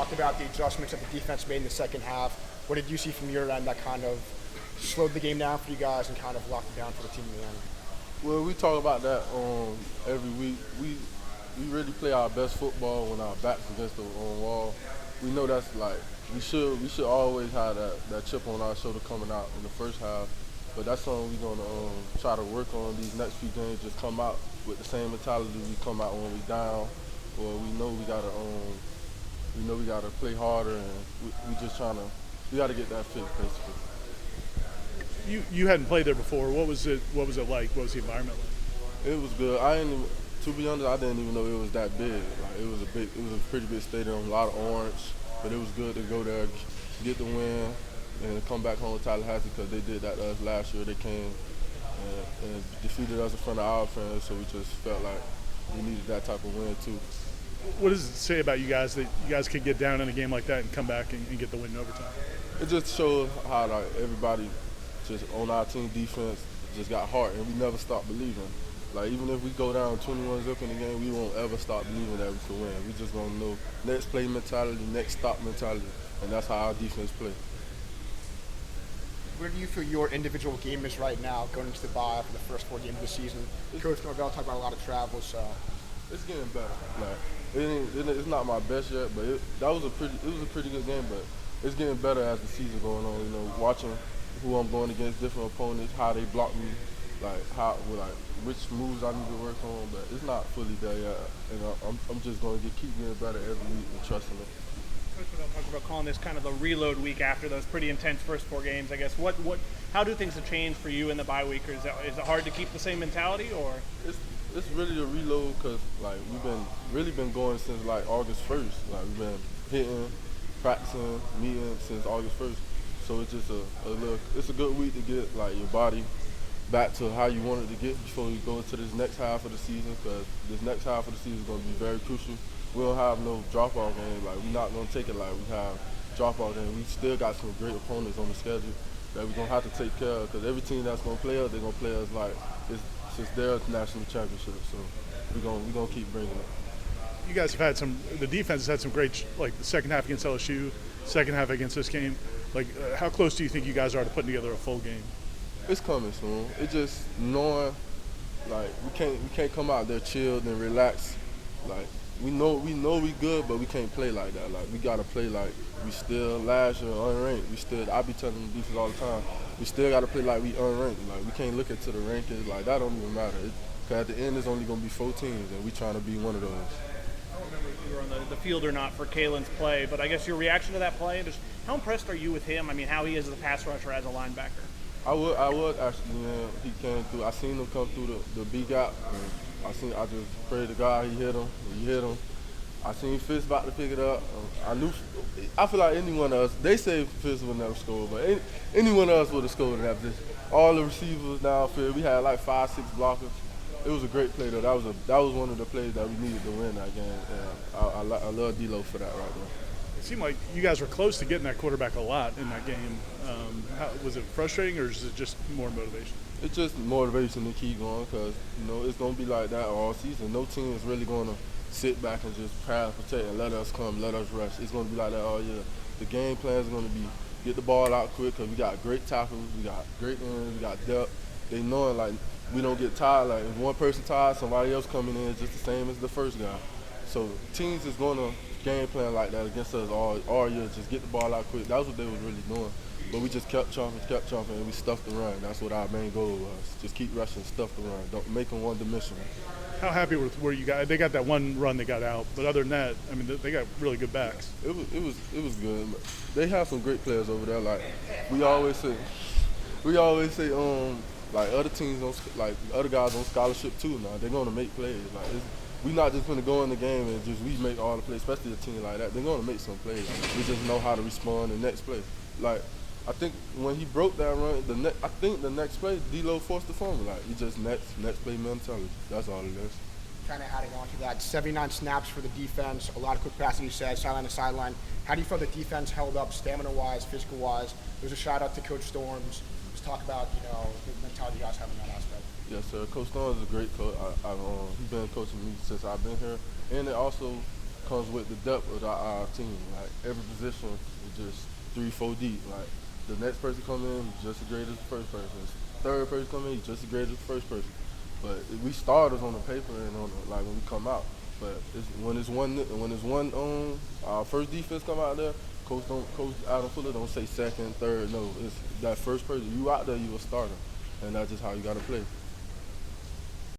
talked about the adjustments that the defense made in the second half. What did you see from your end that kind of slowed the game down for you guys and kind of locked it down for the team in the end? Well, we talk about that every week. We really play our best football when our backs against the wall. We know that's like we should always have that chip on our shoulder coming out in the first half. But that's something we're gonna try to work on these next few games. Just come out with the same mentality we come out when we down, or we know we gotta play harder, and we gotta get that fixed basically. You hadn't played there before. What was it like? What was the environment like? It was good. To be honest, I didn't even know it was that big. Like it was a pretty big stadium, a lot of orange, but it was good to go there, get the win, and come back home to Tallahassee because they did that to us last year. They came and defeated us in front of our fans, so we just felt like we needed that type of win too. What does it say about you guys that you guys could get down in a game like that and come back and get the win in overtime? It just shows how like everybody just on our team defense just got heart, and we never stopped believing. Like even if we go down 21-0 in the game, we won't ever stop believing that we can win. We just gonna know next play mentality, next stop mentality, and that's how our defense play. Where do you feel your individual game is right now going into the bye for the first 4 games of the season? Coach Norvell talked about a lot of travel, so it's getting better. Like it's not my best yet, but it was a pretty good game. But it's getting better as the season going on. You know, watching who I'm going against, different opponents, how they block me, which moves I need to work on. But it's not fully there yet, and I'm just going to keep getting better every week and trusting it. Coach Norvell talked about calling this kind of the reload week after those pretty intense first 4 games. I guess how do things have changed for you in the bye week? Or is it hard to keep the same mentality, or? It's really a reload because like we've been going since like August 1st. Like we've been hitting, practicing, meeting since August 1st. So it's just it's a good week to get like your body back to how you want it to get before you go into this next half of the season, because this next half of the season is going to be very crucial. We don't have no drop-off games. Like we're not going to take it like we have drop-off games. We still got some great opponents on the schedule that we're going to have to take care of, because every team that's going to play us, they're going to play us like it's their national championship. So we're going to keep bringing it. You guys have had the defense has had some great, like the second half against LSU, second half against this game. Like, how close do you think you guys are to putting together a full game? It's coming soon. It's just knowing, like, we can't come out there chilled and relaxed. Like, we know we good, but we can't play like that. Like, we gotta play like we still last year unranked. I be telling the defense all the time, we still gotta play like we unranked. Like, we can't look into the rankings. Like, that don't even matter. Because at the end, it's only gonna be 4 teams, and we trying to be one of those. I don't remember if you were on the field or not for Kalen's play, but I guess your reaction to that play, and just how impressed are you with him? I mean, how he is as a pass rusher, as a linebacker? I would actually, man. He came through. I seen him come through the B gap. I just prayed to God he hit him. He hit him. I seen Fitz about to pick it up. I feel like anyone else, they say Fitz would never score, but anyone else would have scored in that position. All the receivers downfield, we had like 5, 6 blockers. It was a great play though. That was one of the plays that we needed to win that game. And I love D-Lo for that right there. It seemed like you guys were close to getting that quarterback a lot in that game. Was it frustrating, or is it just more motivation? It's just motivation to keep going, because it's going to be like that all season. No team is really going to sit back and just pass, protect, and let us come, let us rush. It's going to be like that all year. The game plan is going to be get the ball out quick, because we got great tackles, we got great ends, we got depth. They knowing like we don't get tired. Like if one person tired, somebody else coming in just the same as the first guy. So teams is going to game plan like that against us all year. Just get the ball out quick. That was what they was really doing. But we just kept chomping, and we stuffed the run. That's what our main goal was. Just keep rushing, stuff the run. Don't make them one-dimensional. How happy with where you got? They got that one run they got out, but other than that, I mean, they got really good backs. It was good. They have some great players over there. Like we always say, like other teams like other guys on scholarship too. Now they're gonna make plays. Like we not just gonna go in the game and just we make all the plays, especially a team like that. They're gonna make some plays. We just know how to respond the next play. Like I think when he broke that run, I think the next play, D-Lo forced the fumble. Like he just next play mentality. That's all it is. Kind of adding on to that, 79 snaps for the defense, a lot of quick passing, you said, sideline to sideline. How do you feel the defense held up stamina-wise, physical-wise? There's a shout-out to Coach Storms. Just talk about, the mentality you guys have in that aspect. Yes, sir. Coach Storms is a great coach. He's been coaching me since I've been here. And it also, comes with the depth of our team. Like every position is just 3-4 deep. Like the next person come in, just as great as the first person. Third person come in, just as great as the first person. But we starters on the paper and on the, like when we come out. But when it's one our first defense come out there, Coach Adam Fuller don't say second, third. No, it's that first person. You out there, you a starter, and that's just how you got to play.